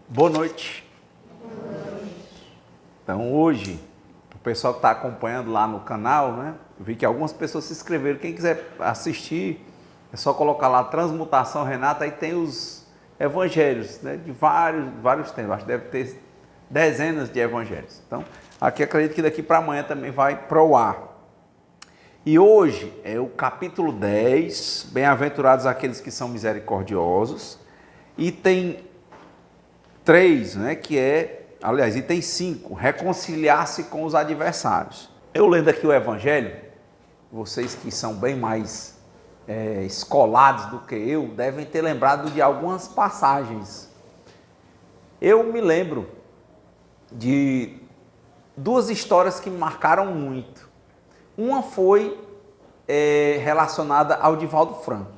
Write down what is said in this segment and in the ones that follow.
Boa noite. Então hoje, o pessoal que está acompanhando lá no canal, né? Eu vi que algumas pessoas se inscreveram. Quem quiser assistir, é só colocar lá Transmutação Renata, aí tem os evangelhos, né? De vários temas. Acho que deve ter dezenas de evangelhos. Então, aqui acredito que daqui para amanhã também vai pro ar. E hoje é o capítulo 10, Bem-aventurados aqueles que são misericordiosos, e tem 3, né, que é, aliás, e tem 5, reconciliar-se com os adversários. Eu lendo aqui o Evangelho, vocês que são bem mais escolados do que eu, devem ter lembrado de algumas passagens. Eu me lembro de 2 histórias que me marcaram muito. Uma foi relacionada ao Divaldo Franco.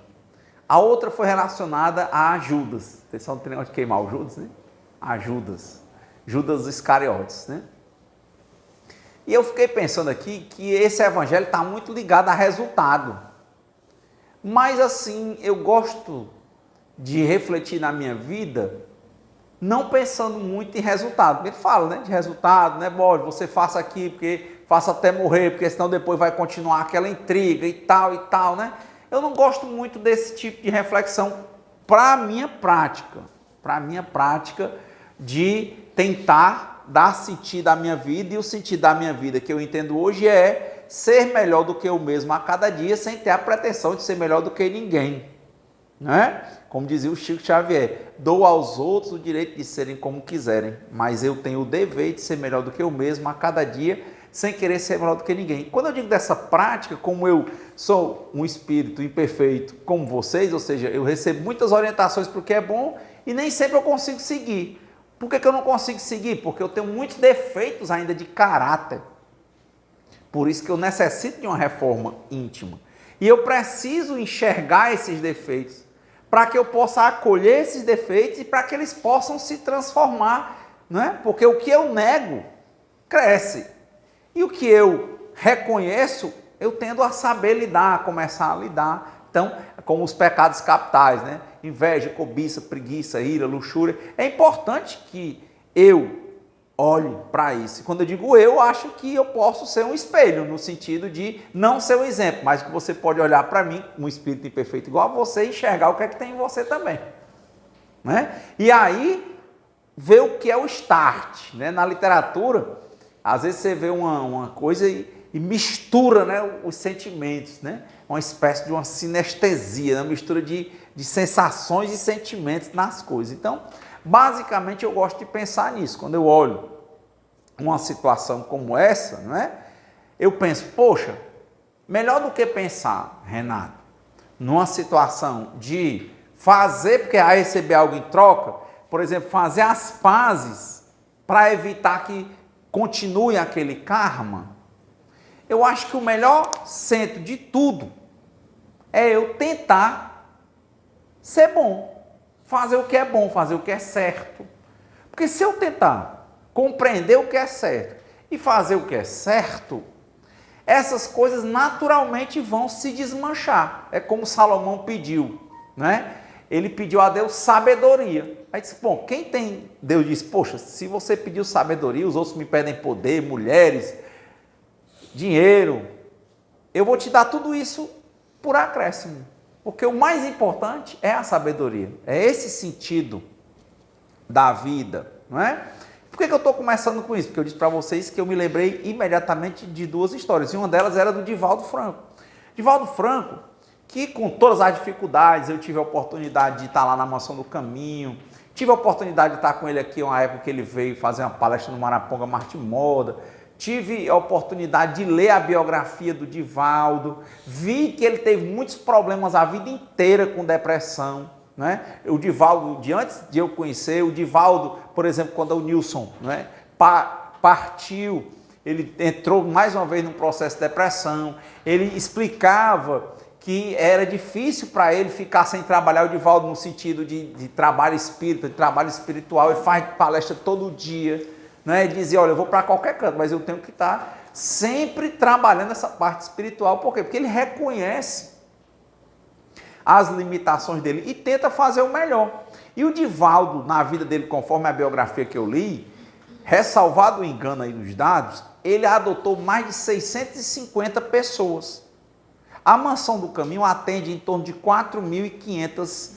A outra foi relacionada a Judas. Vocês só não tem negócio de queimar o Judas, né? A Judas. Judas Iscariotes, né? E eu fiquei pensando aqui que esse evangelho está muito ligado a resultado. Mas assim, eu gosto de refletir na minha vida, não pensando muito em resultado. Ele fala, né, de resultado, né, bom, você faça aqui, porque faça até morrer, porque senão depois vai continuar aquela intriga e tal, né? Eu não gosto muito desse tipo de reflexão para a minha prática de tentar dar sentido à minha vida, e o sentido da minha vida que eu entendo hoje é ser melhor do que eu mesmo a cada dia, sem ter a pretensão de ser melhor do que ninguém, né? Como dizia o Chico Xavier, dou aos outros o direito de serem como quiserem, mas eu tenho o dever de ser melhor do que eu mesmo a cada dia, sem querer ser melhor do que ninguém. Quando eu digo dessa prática, como eu sou um espírito imperfeito como vocês, ou seja, eu recebo muitas orientações para o que é bom e nem sempre eu consigo seguir. Por que eu não consigo seguir? Porque eu tenho muitos defeitos ainda de caráter. Por isso que eu necessito de uma reforma íntima. E eu preciso enxergar esses defeitos para que eu possa acolher esses defeitos e para que eles possam se transformar, né? Porque o que eu nego cresce. E o que eu reconheço, eu tendo a saber lidar, a começar a lidar. Então, como os pecados capitais, né? Inveja, cobiça, preguiça, ira, luxúria. É importante que eu olhe para isso. Quando eu digo eu, acho que eu posso ser um espelho, no sentido de não ser um exemplo, mas que você pode olhar para mim, um espírito imperfeito igual a você, e enxergar o que é que tem em você também, né? E aí, ver o que é o start, né? Na literatura, às vezes você vê uma coisa e mistura, né, os sentimentos, né? Uma espécie de uma sinestesia, uma mistura de sensações e sentimentos nas coisas. Então, basicamente, eu gosto de pensar nisso. Quando eu olho uma situação como essa, né, eu penso, poxa, melhor do que pensar, Renato, numa situação de fazer, porque vai receber algo em troca, por exemplo, fazer as pazes para evitar que continue aquele karma. Eu acho que o melhor centro de tudo é eu tentar ser bom, fazer o que é bom, fazer o que é certo. Porque se eu tentar compreender o que é certo e fazer o que é certo, essas coisas naturalmente vão se desmanchar. É como Salomão pediu, né? Ele pediu a Deus sabedoria. Aí disse, bom, quem tem... Deus disse, poxa, se você pediu sabedoria, os outros me pedem poder, mulheres, dinheiro, eu vou te dar tudo isso por acréscimo. Porque o mais importante é a sabedoria. É esse sentido da vida, não é? Por que eu estou começando com isso? Porque eu disse para vocês que eu me lembrei imediatamente de 2 histórias. E uma delas era do Divaldo Franco. Divaldo Franco, que com todas as dificuldades, eu tive a oportunidade de estar lá na Mansão do Caminho, tive a oportunidade de estar com ele aqui, uma época que ele veio fazer uma palestra no Maraponga Marte Moda, tive a oportunidade de ler a biografia do Divaldo, vi que ele teve muitos problemas a vida inteira com depressão, né? O Divaldo, antes de eu conhecer, o Divaldo, por exemplo, quando o Nilson, né, partiu, ele entrou mais uma vez num processo de depressão, ele explicava que era difícil para ele ficar sem trabalhar, o Divaldo no sentido de trabalho espírita, de trabalho espiritual, ele faz palestra todo dia, né? Ele dizia, olha, eu vou para qualquer canto, mas eu tenho que estar sempre trabalhando essa parte espiritual. Por quê? Porque ele reconhece as limitações dele e tenta fazer o melhor. E o Divaldo, na vida dele, conforme a biografia que eu li, ressalvado o engano aí nos dados, ele adotou mais de 650 pessoas. A Mansão do Caminho atende em torno de 4.500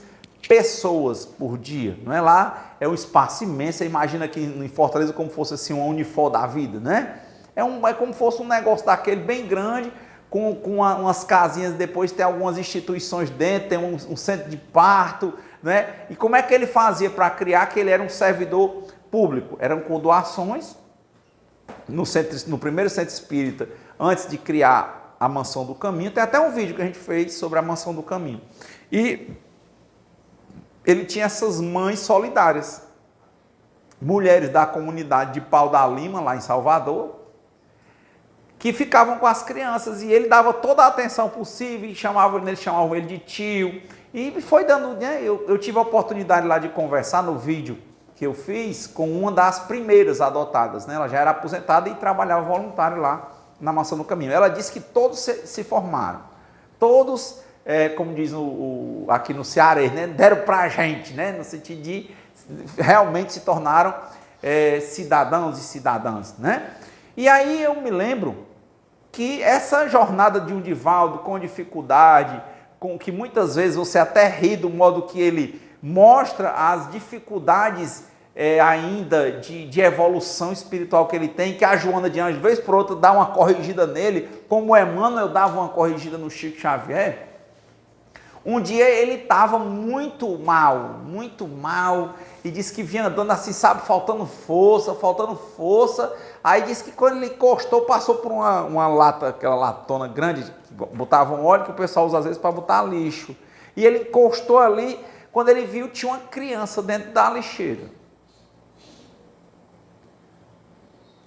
pessoas por dia, não é lá? É um espaço imenso, você imagina aqui em Fortaleza como fosse assim uma Unifor da vida, né? É como se fosse um negócio daquele bem grande, com umas casinhas, depois tem algumas instituições dentro, tem um centro de parto, né? E como é que ele fazia para criar? Que ele era um servidor público, eram com doações, no primeiro centro espírita, antes de criar a Mansão do Caminho, tem até um vídeo que a gente fez sobre a Mansão do Caminho, e ele tinha essas mães solidárias, mulheres da comunidade de Pau da Lima, lá em Salvador, que ficavam com as crianças, e ele dava toda a atenção possível, eles chamavam ele de tio, e foi dando, né, eu tive a oportunidade lá de conversar no vídeo que eu fiz com uma das primeiras adotadas, né? Ela já era aposentada e trabalhava voluntário lá na Mansão do Caminho. Ela disse que todos se formaram, todos, como diz aqui no Ceará, né, deram para a gente, né, no sentido de realmente se tornaram cidadãos e cidadãs, né? E aí eu me lembro que essa jornada de um Divaldo com dificuldade, com que muitas vezes você até ri do modo que ele mostra as dificuldades ainda de evolução espiritual que ele tem, que a Joana de Anjos, de vez por outra, dá uma corrigida nele, como o Emmanuel dava uma corrigida no Chico Xavier. Um dia ele estava muito mal, e disse que vinha andando assim, sabe, faltando força, aí disse que quando ele encostou, passou por uma lata, aquela latona grande, que botavam óleo, que o pessoal usa às vezes para botar lixo, e ele encostou ali, quando ele viu, tinha uma criança dentro da lixeira.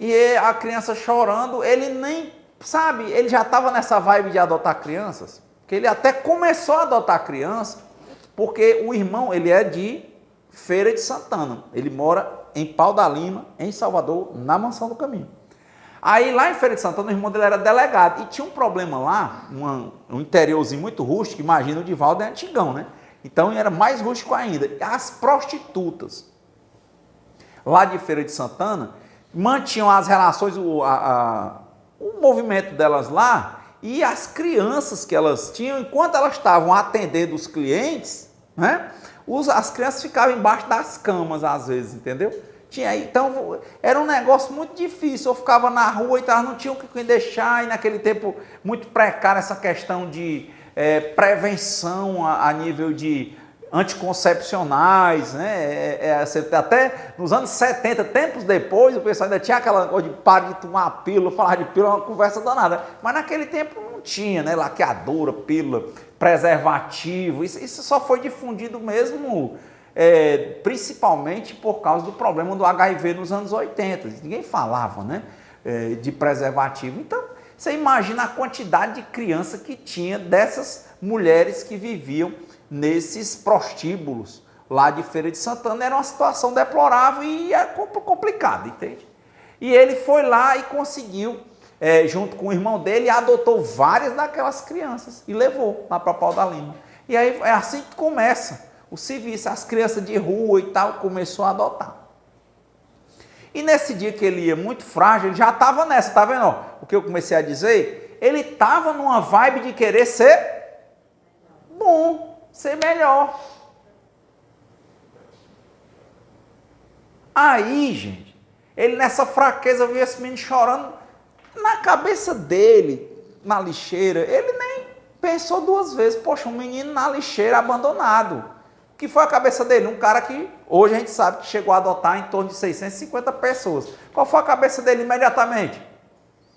E a criança chorando, ele nem, sabe, ele já estava nessa vibe de adotar crianças, que ele até começou a adotar criança, porque o irmão, ele é de Feira de Santana, ele mora em Pau da Lima, em Salvador, na Mansão do Caminho. Aí lá em Feira de Santana, o irmão dele era delegado, e tinha um problema lá, um interiorzinho muito rústico, imagina o Divaldo é antigão, né? Então era mais rústico ainda. As prostitutas lá de Feira de Santana mantinham as relações, o movimento delas lá, e as crianças que elas tinham, enquanto elas estavam atendendo os clientes, né, as crianças ficavam embaixo das camas às vezes, entendeu? Então era um negócio muito difícil, eu ficava na rua e tal, não tinha o que deixar, e naquele tempo muito precária essa questão de prevenção a nível de anticoncepcionais, né? Até nos anos 70, tempos depois, o pessoal ainda tinha aquela coisa de parar de tomar pílula, falar de pílula, uma conversa danada. Mas naquele tempo não tinha, né? Laqueadura, pílula, preservativo, isso só foi difundido mesmo, principalmente por causa do problema do HIV nos anos 80. Ninguém falava, né? De preservativo. Então, você imagina a quantidade de criança que tinha dessas mulheres que viviam nesses prostíbulos lá de Feira de Santana. Era uma situação deplorável e complicada, entende? E ele foi lá e conseguiu, junto com o irmão dele, adotou várias daquelas crianças e levou lá para Pau da Lima. E aí é assim que começa o serviço, as crianças de rua e tal, começou a adotar. E nesse dia que ele ia muito frágil, ele já estava nessa, tá vendo? Ó, o que eu comecei a dizer? Ele estava numa vibe de querer ser bom, ser melhor. Aí, gente, ele nessa fraqueza viu esse menino chorando. Na cabeça dele, na lixeira, ele nem pensou duas vezes. Poxa, um menino na lixeira abandonado. O que foi a cabeça dele? Um cara que hoje a gente sabe que chegou a adotar em torno de 650 pessoas. Qual foi a cabeça dele imediatamente?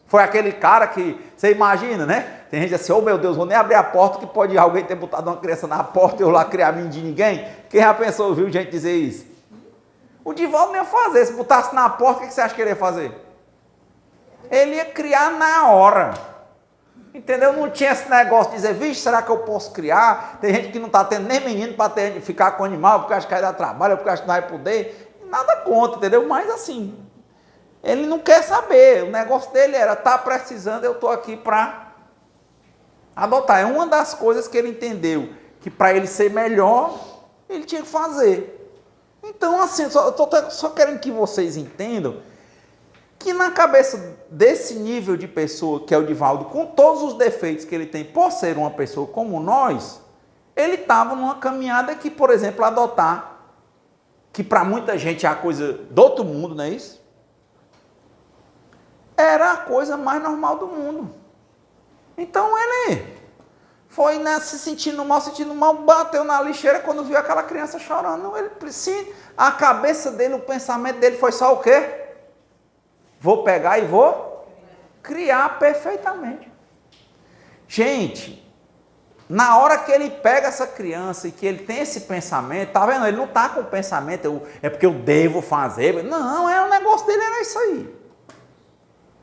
Foi aquele cara que, você imagina, né? Tem gente assim, oh meu Deus, vou nem abrir a porta que pode alguém ter botado uma criança na porta e eu lá criar menino de ninguém. Quem já pensou, viu gente dizer isso? O Divaldo não ia fazer, se botasse na porta, o que você acha que ele ia fazer? Ele ia criar na hora. Entendeu? Não tinha esse negócio de dizer, vixe, será que eu posso criar? Tem gente que não está tendo nem menino para ficar com animal, porque acha que vai dar trabalho, porque acha que não vai poder. Nada contra, entendeu? Mas assim, ele não quer saber. O negócio dele era, tá precisando, eu estou aqui para adotar. É uma das coisas que ele entendeu, que para ele ser melhor, ele tinha que fazer. Então, assim, eu estou só querendo que vocês entendam que na cabeça desse nível de pessoa, que é o Divaldo, com todos os defeitos que ele tem por ser uma pessoa como nós, ele estava numa caminhada que, por exemplo, adotar, que para muita gente é a coisa do outro mundo, não é isso? Era a coisa mais normal do mundo. Então ele foi, né, se sentindo mal, bateu na lixeira quando viu aquela criança chorando. Ele, sim, a cabeça dele, o pensamento dele foi só o quê? Vou pegar e vou criar perfeitamente. Gente, na hora que ele pega essa criança e que ele tem esse pensamento, tá vendo? Ele não tá com o pensamento, é porque eu devo fazer. Não, o negócio dele era isso aí.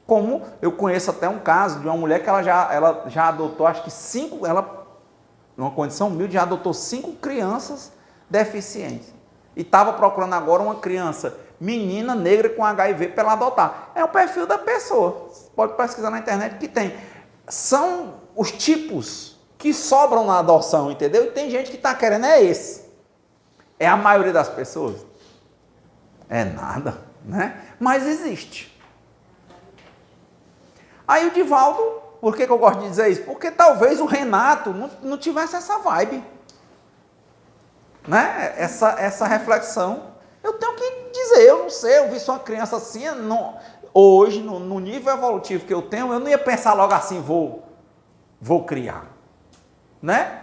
Como eu conheço até um caso de uma mulher que ela já adotou, acho que 5, ela, numa condição humilde, já adotou 5 crianças deficientes. E estava procurando agora uma criança, menina negra com HIV para ela adotar. É o perfil da pessoa. Você pode pesquisar na internet que tem. São os tipos que sobram na adoção, entendeu? E tem gente que está querendo, é esse. É a maioria das pessoas? É nada, né? Mas existe. Aí o Divaldo, por que eu gosto de dizer isso? Porque talvez o Renato não tivesse essa vibe, né? Essa reflexão. Eu tenho que dizer, eu não sei, eu vi só uma criança assim, hoje, no nível evolutivo que eu tenho, eu não ia pensar logo assim, vou criar, né?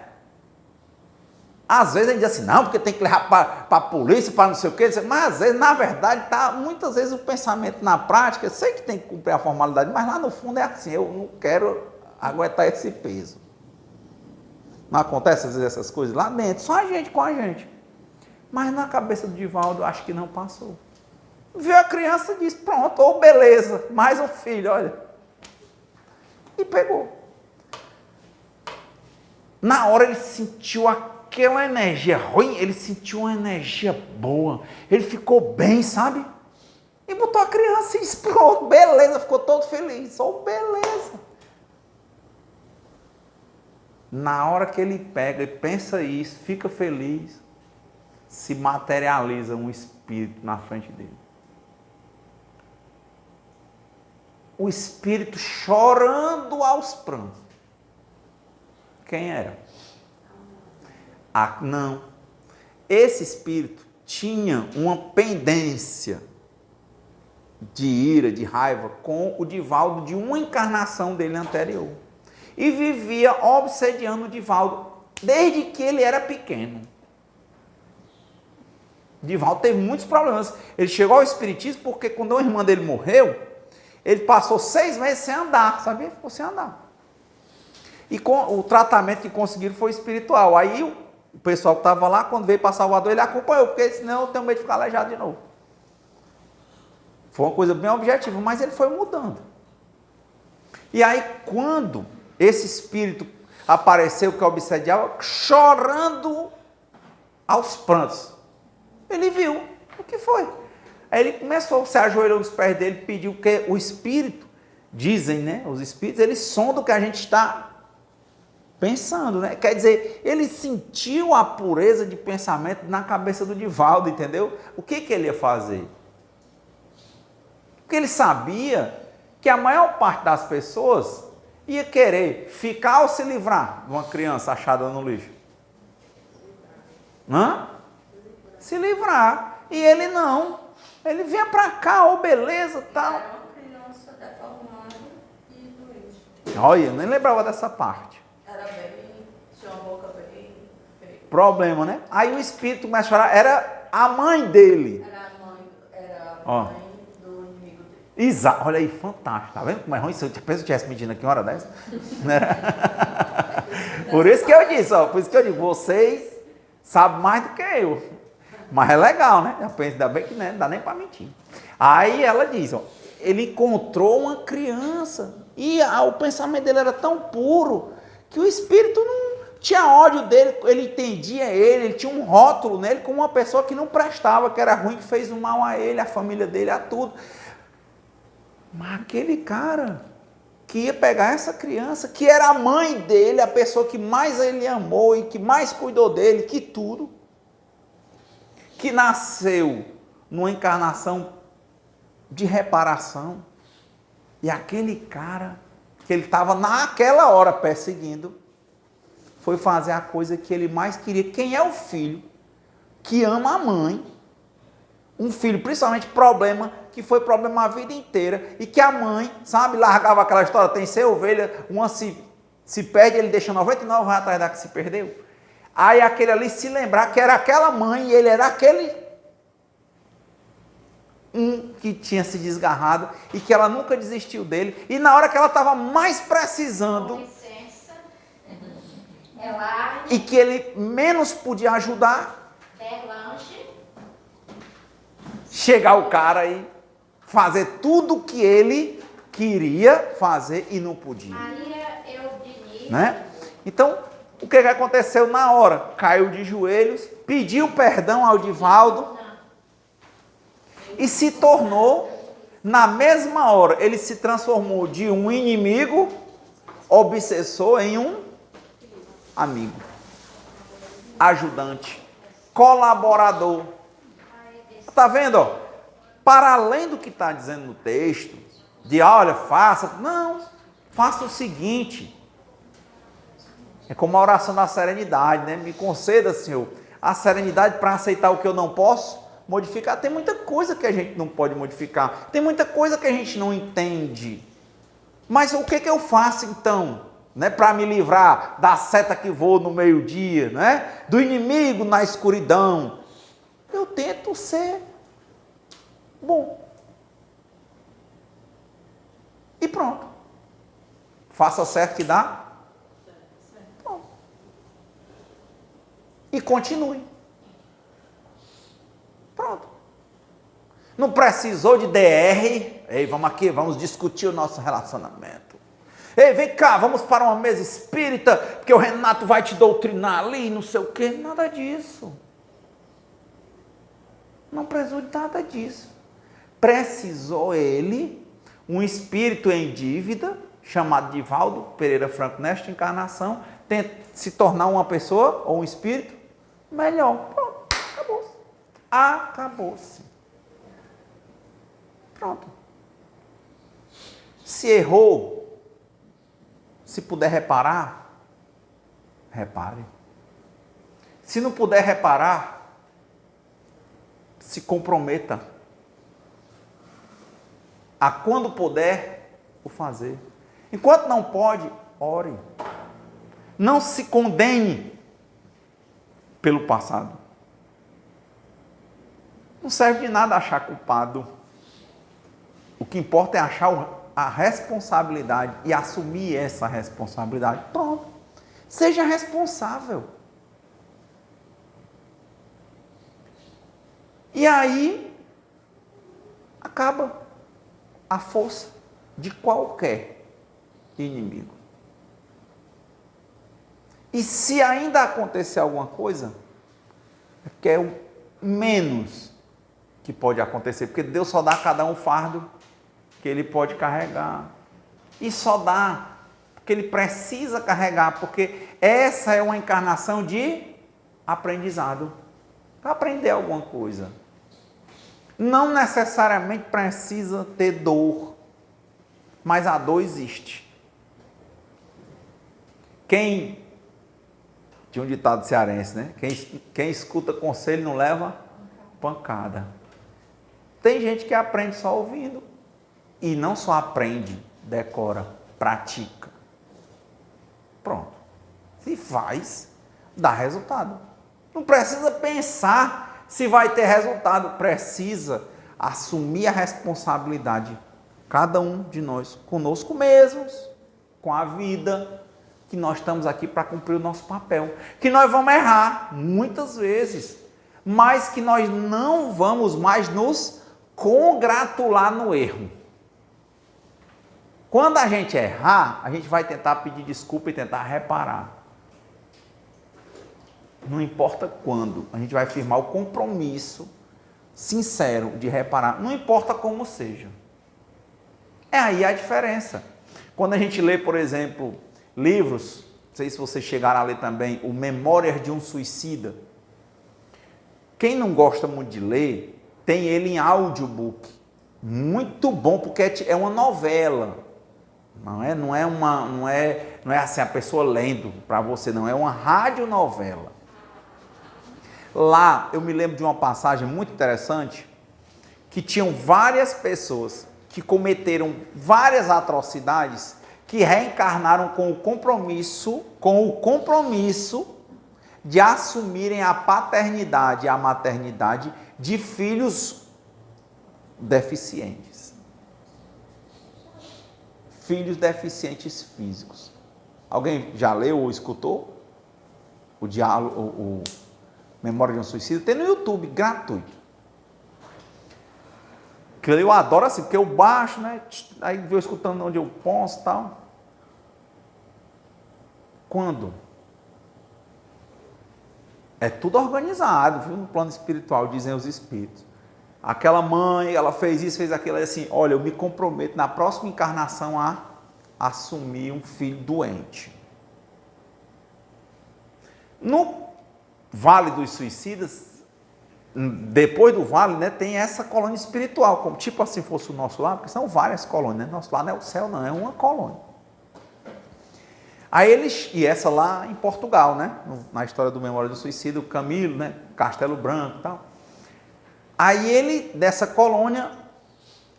Às vezes a gente diz assim, não, porque tem que levar para a polícia, para não sei o quê, mas às vezes, na verdade, muitas vezes o pensamento na prática, eu sei que tem que cumprir a formalidade, mas lá no fundo é assim, eu não quero aguentar esse peso. Não acontece às vezes essas coisas lá dentro, só a gente com a gente. Mas na cabeça do Divaldo, acho que não passou. Viu a criança e disse, pronto, ou beleza, mais um filho, olha. E pegou. Na hora ele sentiu aquela energia ruim, ele sentiu uma energia boa. Ele ficou bem, sabe? E botou a criança e disse, pronto, beleza, ficou todo feliz. Oh, beleza. Na hora que ele pega e pensa isso, fica feliz, se materializa um espírito na frente dele. O espírito chorando aos prantos. Quem era? Não. Esse espírito tinha uma pendência de ira, de raiva com o Divaldo de uma encarnação dele anterior. E vivia obsediando o Divaldo desde que ele era pequeno. Divaldo teve muitos problemas. Ele chegou ao espiritismo porque quando a irmã dele morreu, ele passou 6 meses sem andar, sabia? Ficou sem andar. E com o tratamento que conseguiram foi espiritual. Aí o pessoal que estava lá, quando veio para Salvador, ele acompanhou, porque senão eu tenho medo de ficar aleijado de novo. Foi uma coisa bem objetiva, mas ele foi mudando. E aí quando esse espírito apareceu que obsediava, chorando aos prantos, ele viu o que foi. Aí ele começou, se ajoelhou nos pés dele, pediu que o espírito, dizem, né? Os espíritos, eles sondam o que a gente está pensando, né? Quer dizer, ele sentiu a pureza de pensamento na cabeça do Divaldo, entendeu? O que ele ia fazer? Porque ele sabia que a maior parte das pessoas ia querer ficar ou se livrar de uma criança achada no lixo. Se livrar. E ele não. Ele vinha pra cá, ô beleza, tal. Era uma criança deformada e doente. Olha, eu nem lembrava dessa parte. Era bem, tinha uma boca bem feia. Problema, né? Aí o espírito começa a chorar, era a mãe dele. Era a mãe do inimigo dele. Exato, olha aí, fantástico. Tá vendo como é ruim? Se eu estivesse medindo aqui uma hora dessa. Por isso que eu disse, ó, por isso que eu digo, vocês sabem mais do que eu. Mas é legal, né? Eu penso, ainda bem que não dá nem para mentir. Aí ela diz, ó, ele encontrou uma criança e o pensamento dele era tão puro que o espírito não tinha ódio dele, ele entendia ele tinha um rótulo nele como uma pessoa que não prestava, que era ruim, que fez um mal a ele, a família dele, a tudo. Mas aquele cara que ia pegar essa criança, que era a mãe dele, a pessoa que mais ele amou e que mais cuidou dele, que tudo, que nasceu numa encarnação de reparação. E aquele cara que ele estava naquela hora perseguindo, foi fazer a coisa que ele mais queria. Quem é o filho que ama a mãe? Um filho, principalmente que foi problema a vida inteira, e que a mãe, sabe, largava aquela história, tem 100 ovelhas, uma se perde, ele deixa 99, vai atrás da que se perdeu. Aí aquele ali se lembrar que era aquela mãe, e ele era aquele que tinha se desgarrado, e que ela nunca desistiu dele, e na hora que ela estava mais precisando, e que ele menos podia ajudar, chegar o cara e fazer tudo o que ele queria fazer e não podia. Né? Então, o que aconteceu na hora? Caiu de joelhos, pediu perdão ao Divaldo e se tornou, na mesma hora, ele se transformou de um inimigo obsessor em um amigo, ajudante, colaborador. Está vendo? Ó? Para além do que está dizendo no texto, de olha, faça. Não, faça o seguinte. É como a oração da serenidade, né? Me conceda, Senhor, a serenidade para aceitar o que eu não posso modificar. Tem muita coisa que a gente não pode modificar. Tem muita coisa que a gente não entende. Mas o que eu faço então? Né, para me livrar da seta que voa no meio-dia, né? Do inimigo na escuridão. Eu tento ser bom. E pronto. Faça certo que dá. Pronto. E continue. Pronto. Não precisou de DR. Ei, vamos aqui, vamos discutir o nosso relacionamento. Ei, vem cá, vamos para uma mesa espírita, porque o Renato vai te doutrinar ali, não sei o quê. Nada disso. Não precisou de nada disso. Precisou ele, um espírito em dívida, chamado Divaldo Pereira Franco, nesta encarnação, se tornar uma pessoa ou um espírito melhor. Pronto, acabou-se. Acabou-se. Pronto. Se errou, se puder reparar, repare. Se não puder reparar, se comprometa a quando puder o fazer. Enquanto não pode, ore. Não se condene pelo passado. Não serve de nada achar culpado. O que importa é achar a responsabilidade e assumir essa responsabilidade. Pronto. Seja responsável. E aí acaba a força de qualquer inimigo. E se ainda acontecer alguma coisa, é que é o menos que pode acontecer, porque Deus só dá a cada um fardo que ele pode carregar. E só dá porque ele precisa carregar, porque essa é uma encarnação de aprendizado. Para aprender alguma coisa. Não necessariamente precisa ter dor, mas a dor existe. Tinha um ditado cearense, né? Quem escuta conselho não leva pancada. Tem gente que aprende só ouvindo. E não só aprende, decora, pratica. Pronto. Se faz, dá resultado. Não precisa pensar se vai ter resultado. Precisa assumir a responsabilidade. Cada um de nós, conosco mesmos, com a vida, que nós estamos aqui para cumprir o nosso papel. Que nós vamos errar, muitas vezes. Mas que nós não vamos mais nos congratular no erro. Quando a gente errar, a gente vai tentar pedir desculpa e tentar reparar. Não importa quando, a gente vai firmar o compromisso sincero de reparar, não importa como seja. É aí a diferença. Quando a gente lê, por exemplo, livros, não sei se vocês chegaram a ler também, o Memórias de um Suicida. Quem não gosta muito de ler, tem ele em audiobook. Muito bom, porque é uma novela. Não é assim a pessoa lendo para você, não. É uma radionovela. Lá, eu me lembro de uma passagem muito interessante, que tinham várias pessoas que cometeram várias atrocidades, que reencarnaram com o compromisso de assumirem a paternidade e a maternidade de filhos deficientes. Filhos deficientes físicos. Alguém já leu ou escutou o diálogo, o Memória de um Suicídio? Tem no YouTube, gratuito. Que eu adoro assim, porque eu baixo, né? Aí vou escutando onde eu posso e tal. Quando? É tudo organizado, viu? No plano espiritual, dizem os espíritos. Aquela mãe, ela fez isso, fez aquilo, assim, olha, eu me comprometo na próxima encarnação a assumir um filho doente. No Vale dos Suicidas, depois do vale, né, tem essa colônia espiritual, como tipo assim fosse o nosso lar, porque são várias colônias, né? Nosso lar não é o céu, não, é uma colônia. Aí eles, e essa lá em Portugal, né? Na história do Memória do Suicídio, o Camilo, né? Castelo Branco e tal. Aí ele, dessa colônia,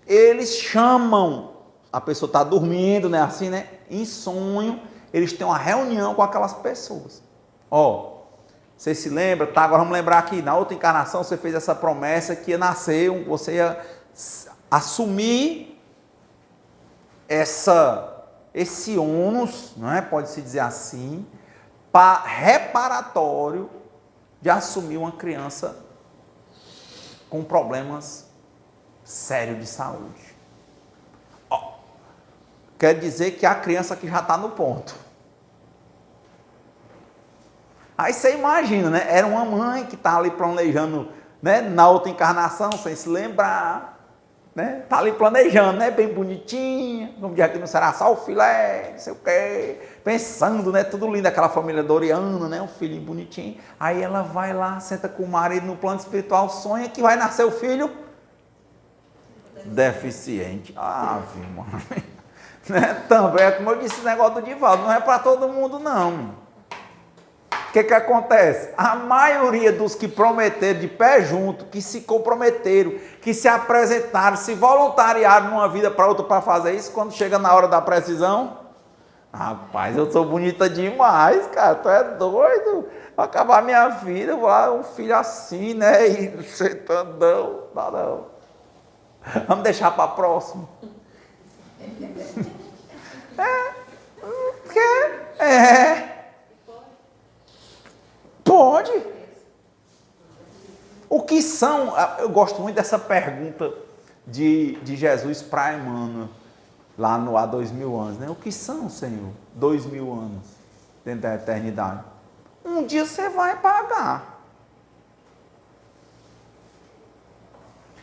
eles chamam, a pessoa está dormindo, né? Assim, né? Em sonho, eles têm uma reunião com aquelas pessoas. Ó, você se lembra? Tá, agora vamos lembrar aqui, na outra encarnação você fez essa promessa que ia nascer, você ia assumir esse ônus, não é? Pode-se dizer assim, reparatório de assumir uma criança com problemas sérios de saúde. Ó, quer dizer que a criança que já está no ponto. Aí você imagina, né? Era uma mãe que está ali planejando, né? Na outra encarnação, sem se lembrar, né? Está ali planejando, né? Bem bonitinha, como diz aqui não será só o filé, não sei o quê, pensando, né? Tudo lindo, aquela família doriana, né? Um filhinho bonitinho. Aí ela vai lá, senta com o marido no plano espiritual, sonha que vai nascer o filho deficiente. Ave, mãe. Né? Também é como eu disse, o negócio do Divaldo, não é para todo mundo, não. O que acontece? A maioria dos que prometeram de pé junto, que se comprometeram, que se apresentaram, se voluntariaram numa vida para outra para fazer isso, quando chega na hora da precisão, rapaz, eu sou bonita demais, cara, tu é doido? Vou acabar minha vida, vou lá, um filho assim, né, e sentandão, não. Vamos deixar para próximo. Pode. O que são, eu gosto muito dessa pergunta de Jesus para Emmanuel, lá no há 2000 anos, né? O que são, Senhor, 2000 anos dentro da eternidade? Um dia você vai pagar.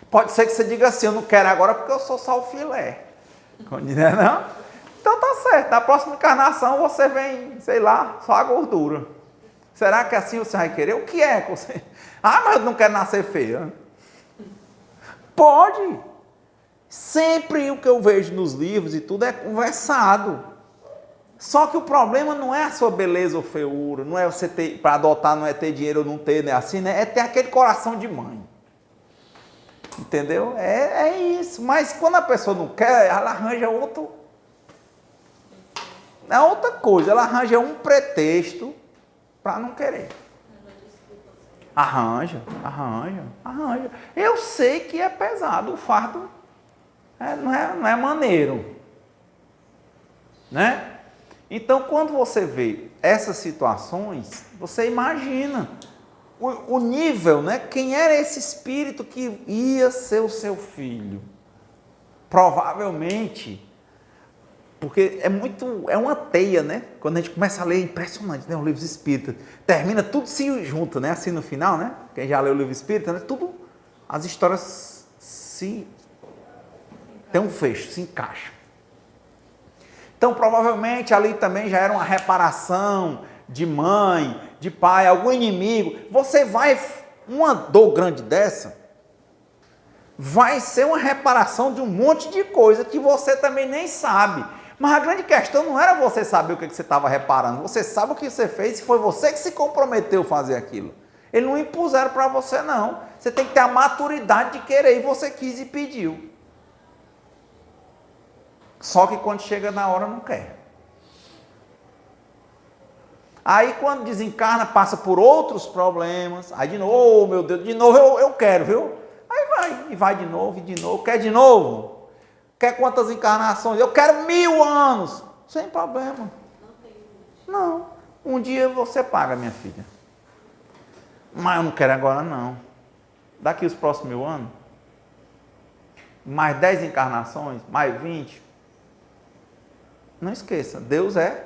Pode ser que você diga assim, eu não quero agora porque eu sou só o filé. Não? Então tá certo, na próxima encarnação você vem, sei lá, só a gordura. Será que assim você vai querer? O que é que você... Ah, mas eu não quero nascer feia. Pode. Sempre o que eu vejo nos livros e tudo é conversado. Só que o problema não é a sua beleza ou feiura, não é você ter, para adotar não é ter dinheiro ou não ter, né? Assim, né? É ter aquele coração de mãe. Entendeu? É isso. Mas quando a pessoa não quer, ela arranja outro... É outra coisa, ela arranja um pretexto para não querer. Arranja. Eu sei que é pesado, o fardo não é maneiro. Né? Então, quando você vê essas situações, você imagina o nível, né? Quem era esse espírito que ia ser o seu filho? Provavelmente... Porque é uma teia, né? Quando a gente começa a ler, é impressionante, né? O livro espírita. Termina tudo se junto, né? Assim no final, né? Quem já leu o livro espírita, né? Tudo, as histórias tem um fecho, se encaixam. Então, provavelmente, ali também já era uma reparação de mãe, de pai, algum inimigo. Você vai uma dor grande dessa vai ser uma reparação de um monte de coisa que você também nem sabe. Mas a grande questão não era você saber o que você estava reparando. Você sabe o que você fez e foi você que se comprometeu a fazer aquilo. Eles não impuseram para você, não. Você tem que ter a maturidade de querer e você quis e pediu. Só que quando chega na hora não quer. Aí quando desencarna, passa por outros problemas. Aí de novo, oh, meu Deus, de novo eu quero, viu? Aí vai, e vai de novo, quer de novo. Quer quantas encarnações? Eu quero 1000 anos. Sem problema. Não. Um dia você paga, minha filha. Mas eu não quero agora, não. Daqui os próximos 1000 anos? Mais 10 encarnações? Mais 20? Não esqueça, Deus é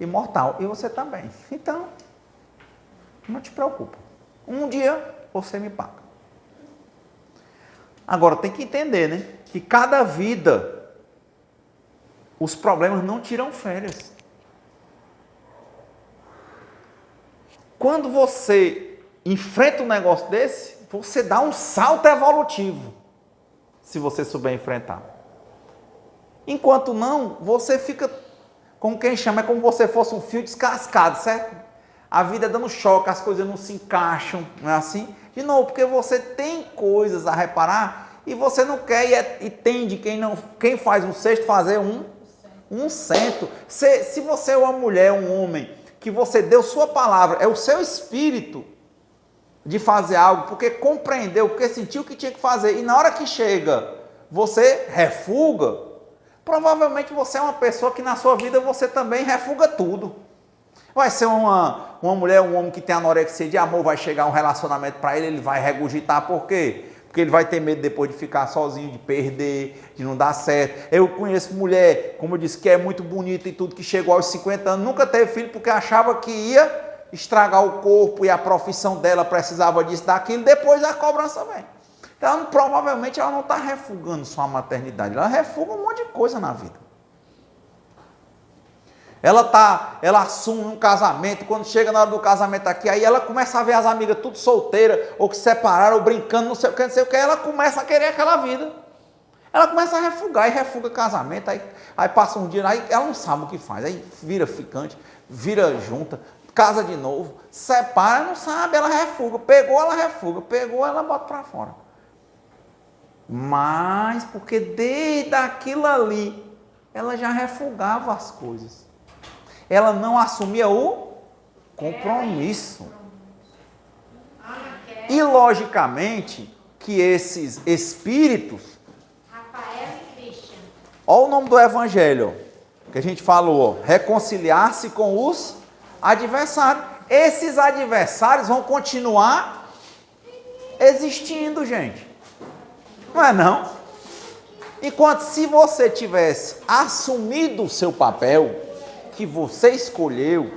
imortal. E você também. Então, não te preocupa. Um dia você me paga. Agora, tem que entender, né? Que cada vida, os problemas não tiram férias. Quando você enfrenta um negócio desse, você dá um salto evolutivo, se você souber enfrentar. Enquanto não, você fica, como quem chama, é como se você fosse um fio descascado, certo? A vida dando choque, as coisas não se encaixam, não é assim? De novo, porque você tem coisas a reparar e você não quer e tende, quem faz um cesto, fazer um cento. Se você é uma mulher, um homem, que você deu sua palavra, é o seu espírito de fazer algo, porque compreendeu, porque sentiu que tinha que fazer, e na hora que chega, você refuga, provavelmente você é uma pessoa que na sua vida você também refuga tudo. Vai ser uma mulher, um homem que tem anorexia de amor, vai chegar um relacionamento para ele vai regurgitar, por quê? Porque ele vai ter medo depois de ficar sozinho, de perder, de não dar certo. Eu conheço mulher, como eu disse, que é muito bonita e tudo, que chegou aos 50 anos, nunca teve filho porque achava que ia estragar o corpo e a profissão dela precisava disso, daquilo, depois a cobrança vem. Então, provavelmente ela não está refugando só a maternidade, ela refuga um monte de coisa na vida. Ela assume um casamento, quando chega na hora do casamento aqui, aí ela começa a ver as amigas tudo solteiras, ou que se separaram, ou brincando, não sei o que, ela começa a querer aquela vida. Ela começa a refugar, e refuga casamento, aí passa um dia, aí ela não sabe o que faz, aí vira ficante, vira junta, casa de novo, separa, não sabe, ela refuga, pegou, ela bota para fora. Mas, porque desde aquilo ali, ela já refugava as coisas. Ela não assumia o compromisso. E, logicamente, que esses espíritos... Rafael e Christian. Olha o nome do evangelho, que a gente falou, reconciliar-se com os adversários. Esses adversários vão continuar existindo, gente. Não é não? Enquanto se você tivesse assumido o seu papel, que você escolheu,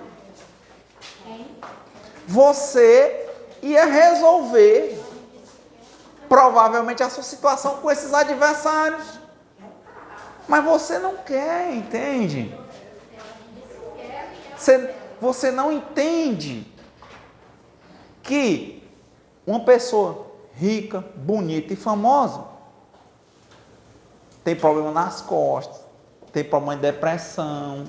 você ia resolver provavelmente a sua situação com esses adversários. Mas você não quer, entende? Você não entende que uma pessoa rica, bonita e famosa tem problema nas costas, tem problema de depressão,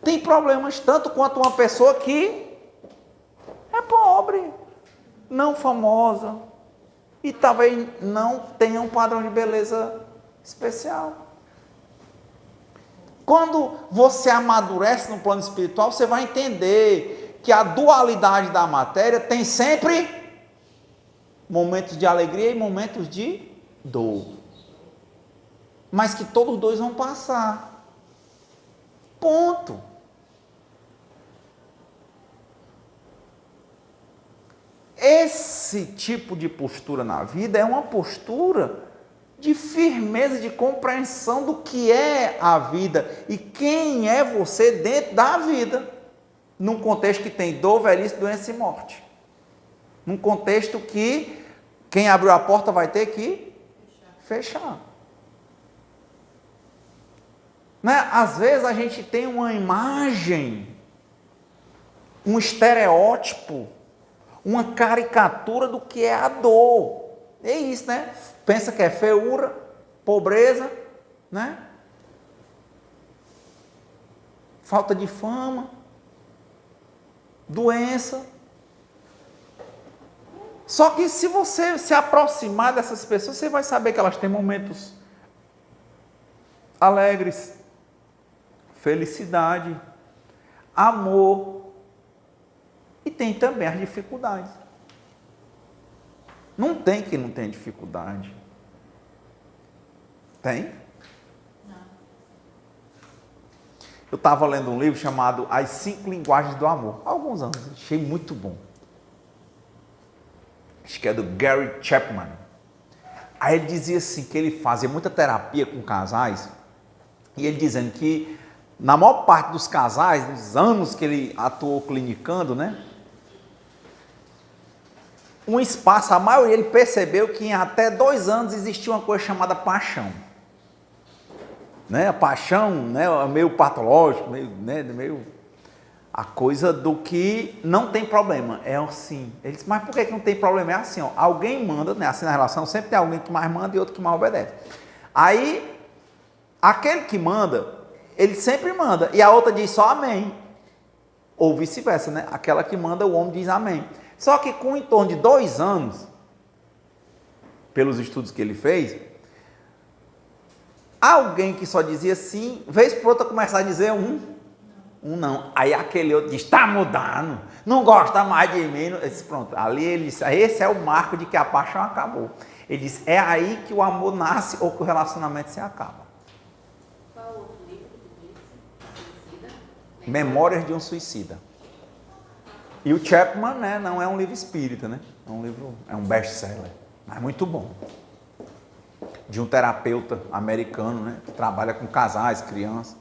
tem problemas tanto quanto uma pessoa que é pobre, não famosa e talvez não tenha um padrão de beleza especial. Quando você amadurece no plano espiritual, você vai entender que a dualidade da matéria tem sempre momentos de alegria e momentos de dor. Mas que todos os dois vão passar. Ponto. Esse tipo de postura na vida é uma postura de firmeza, de compreensão do que é a vida e quem é você dentro da vida, num contexto que tem dor, velhice, doença e morte. Num contexto que quem abriu a porta vai ter que fechar. Né? Às vezes a gente tem uma imagem, um estereótipo, uma caricatura do que é a dor. É isso, né? Pensa que é feiura, pobreza, né? Falta de fama, doença. Só que se você se aproximar dessas pessoas, você vai saber que elas têm momentos alegres, felicidade, amor, e tem também as dificuldades. Não tem quem não tenha dificuldade. Tem? Não. Eu estava lendo um livro chamado As 5 Linguagens do Amor, há alguns anos, achei muito bom. Acho que é do Gary Chapman. Aí ele dizia assim, que ele fazia muita terapia com casais, e ele dizendo que na maior parte dos casais, nos anos que ele atuou clinicando, né? Um espaço, a maioria ele percebeu que em até 2 anos existia uma coisa chamada paixão. Né? A paixão, né, é meio patológico, meio a coisa do que não tem problema. É assim. Ele disse, mas por que não tem problema? É assim, ó, alguém manda, né? Assim na relação sempre tem alguém que mais manda e outro que mais obedece. Aí, aquele que manda, ele sempre manda, e a outra diz só amém. Ou vice-versa, né? Aquela que manda, o homem diz amém. Só que com em torno de 2 anos, pelos estudos que ele fez, alguém que só dizia sim, vez por outra começar a dizer um não. Aí aquele outro diz, está mudando, não gosta mais de mim. Eu disse, pronto, ali ele disse, esse é o marco de que a paixão acabou. Ele disse, é aí que o amor nasce ou que o relacionamento se acaba. Qual outro livro que disse? Suicida? Memórias de um Suicida. E o Chapman, né, não é um livro espírita, né? É um best-seller, mas muito bom. De um terapeuta americano, né, que trabalha com casais, crianças.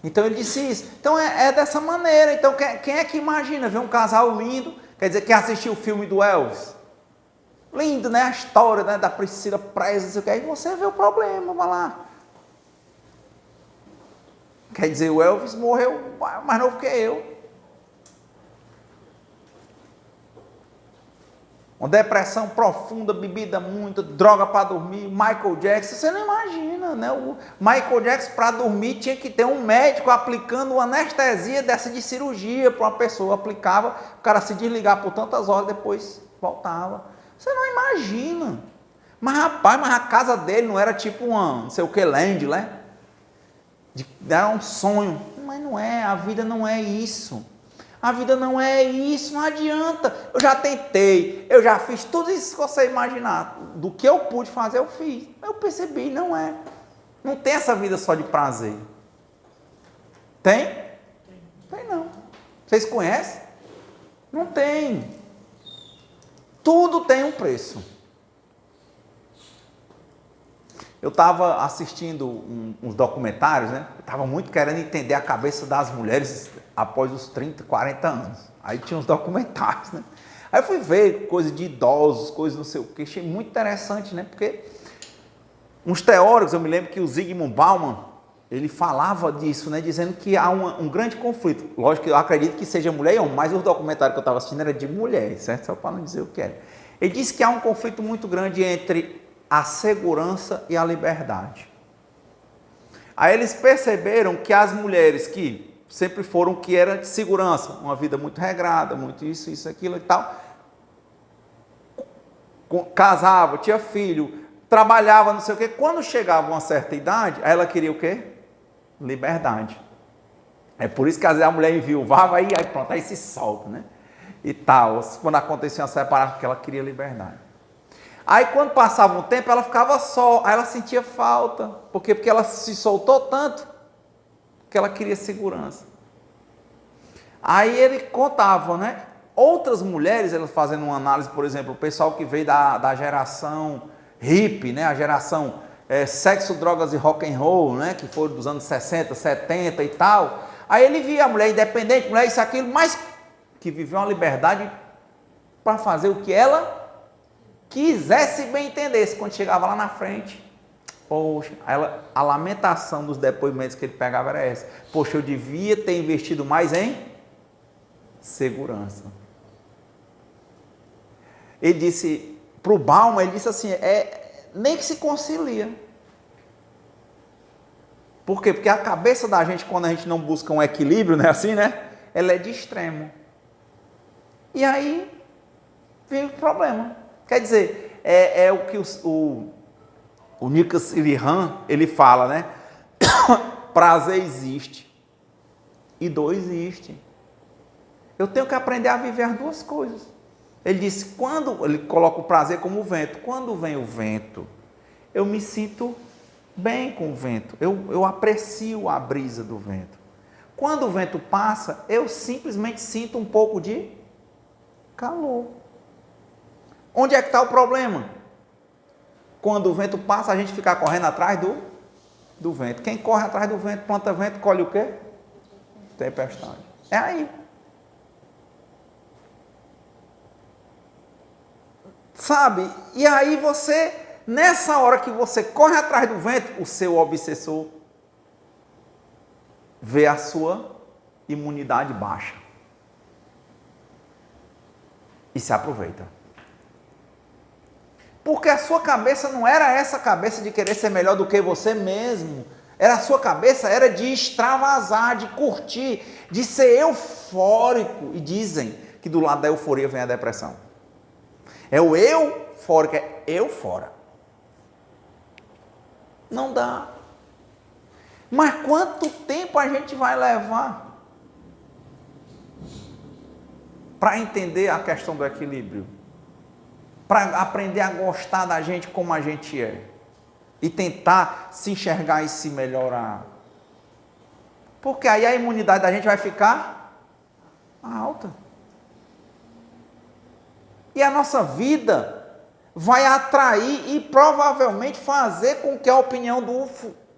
Então ele disse isso. Então é dessa maneira. Então quem é que imagina ver um casal lindo? Quer dizer, quem assistiu o filme do Elvis? Lindo, né? A história, né, da Priscila Presley, não sei o que. Aí você vê o problema, vai lá. Quer dizer, o Elvis morreu mais novo que eu. Uma depressão profunda, bebida muito, droga para dormir, Michael Jackson, você não imagina, né? O Michael Jackson, para dormir, tinha que ter um médico aplicando uma anestesia dessa de cirurgia para uma pessoa, aplicava, o cara se desligar por tantas horas, depois voltava. Você não imagina. Mas rapaz, a casa dele não era tipo uma, não sei o que, land, né? Era um sonho. Mas não é, a vida não é isso. A vida não é isso, não adianta. Eu já tentei, eu já fiz tudo isso que você imaginar. Do que eu pude fazer, eu fiz. Eu percebi, não é. Não tem essa vida só de prazer. Tem? Tem não. Vocês conhecem? Não tem. Tudo tem um preço. Eu estava assistindo uns documentários, né? Eu estava muito querendo entender a cabeça das mulheres após os 30, 40 anos. Aí tinha uns documentários, né? Aí eu fui ver coisas de idosos, coisas não sei o que. Achei muito interessante, né? Porque uns teóricos, eu me lembro que o Zygmunt Bauman, ele falava disso, né? Dizendo que há um grande conflito. Lógico que eu acredito que seja mulher e homem, mas o documentário que eu estava assistindo era de mulher, certo? Só para não dizer o que era. Ele disse que há um conflito muito grande entre a segurança e a liberdade. Aí eles perceberam que as mulheres que sempre foram que era de segurança, uma vida muito regrada, muito isso, aquilo e tal, casava, tinha filho, trabalhava, não sei o quê, quando chegava a uma certa idade, aí ela queria o quê? Liberdade. É por isso que às vezes a mulher enviuvava e aí pronto, aí se solta, né? E tal, quando acontecia uma separação, porque ela queria liberdade. Aí quando passava um tempo, ela ficava só, aí ela sentia falta. Por quê? Porque ela se soltou tanto que ela queria segurança. Aí ele contava, né? Outras mulheres, elas fazendo uma análise, por exemplo, o pessoal que veio da geração hippie, né? A geração sexo, drogas e rock and roll, né? Que foram dos anos 60, 70 e tal. Aí ele via a mulher independente, mulher isso, aquilo, mas que viveu uma liberdade para fazer o que ela quisesse bem entendesse. Quando chegava lá na frente, poxa, a lamentação dos depoimentos que ele pegava era essa. Poxa, eu devia ter investido mais em segurança. Ele disse, para o Bauman, ele disse assim, nem que se concilia. Por quê? Porque a cabeça da gente, quando a gente não busca um equilíbrio, né, assim, né? Ela é de extremo. E aí, vem o problema. Quer dizer, é o que o Nicholas Irihan, ele fala, né? Prazer existe e dor existe. Eu tenho que aprender a viver as duas coisas. Ele disse, ele coloca o prazer como o vento. Quando vem o vento, eu me sinto bem com o vento. Eu aprecio a brisa do vento. Quando o vento passa, eu simplesmente sinto um pouco de calor. Onde é que está o problema? Quando o vento passa, a gente fica correndo atrás do vento. Quem corre atrás do vento, planta vento, colhe o quê? Tempestade. É aí. Sabe? E aí você, nessa hora que você corre atrás do vento, o seu obsessor vê a sua imunidade baixa. E se aproveita. Porque a sua cabeça não era essa cabeça de querer ser melhor do que você mesmo. A sua cabeça era de extravasar, de curtir, de ser eufórico. E dizem que do lado da euforia vem a depressão. É o eufórico, é eu fora. Não dá. Mas quanto tempo a gente vai levar para entender a questão do equilíbrio? Para aprender a gostar da gente como a gente é. E tentar se enxergar e se melhorar. Porque aí a imunidade da gente vai ficar alta. E a nossa vida vai atrair e provavelmente fazer com que a opinião do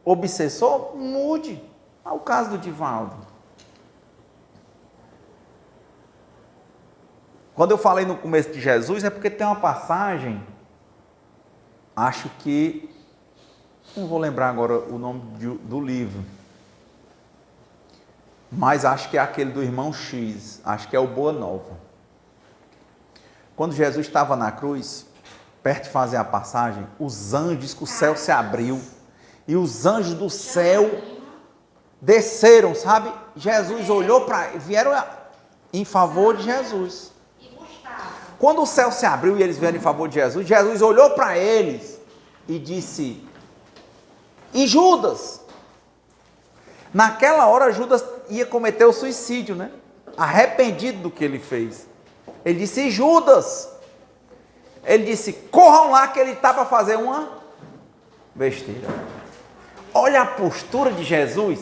obsessor mude. É o caso do Divaldo. Quando eu falei no começo de Jesus, é porque tem uma passagem, acho que, não vou lembrar agora o nome do livro, mas acho que é aquele do irmão X, acho que é o Boa Nova. Quando Jesus estava na cruz, perto de fazer a passagem, os anjos, diz que o céu se abriu, e os anjos do céu desceram, sabe? Jesus olhou vieram em favor de Jesus. Quando o céu se abriu e eles vieram em favor de Jesus, Jesus olhou para eles e disse, e Judas? Naquela hora Judas ia cometer o suicídio, né? Arrependido do que ele fez. Ele disse, e Judas? Ele disse, corram lá que ele está para fazer uma besteira. Olha a postura de Jesus.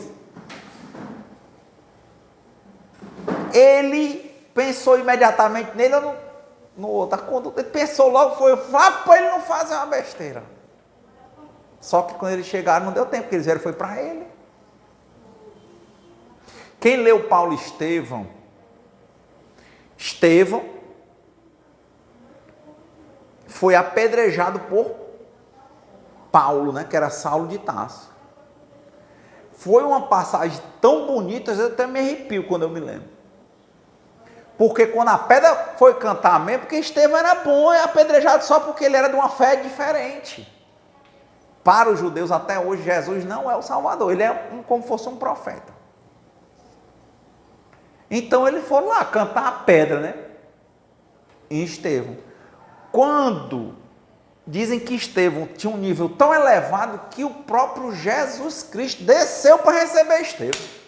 Ele pensou imediatamente nele ou no outro. Quando ele pensou logo, foi para ele não fazer uma besteira. Só que quando eles chegaram, não deu tempo, porque eles vieram, foi para ele. Quem leu Paulo e Estevão foi apedrejado por Paulo, né, que era Saulo de Tarso. Foi uma passagem tão bonita, eu até me arrepio quando eu me lembro. Porque quando a pedra foi cantar mesmo, porque Estevão era bom, é apedrejado só porque ele era de uma fé diferente. Para os judeus até hoje, Jesus não é o Salvador, ele é como se fosse um profeta. Então eles foram lá cantar a pedra, né? Em Estevão. Quando dizem que Estevão tinha um nível tão elevado que o próprio Jesus Cristo desceu para receber Estevão.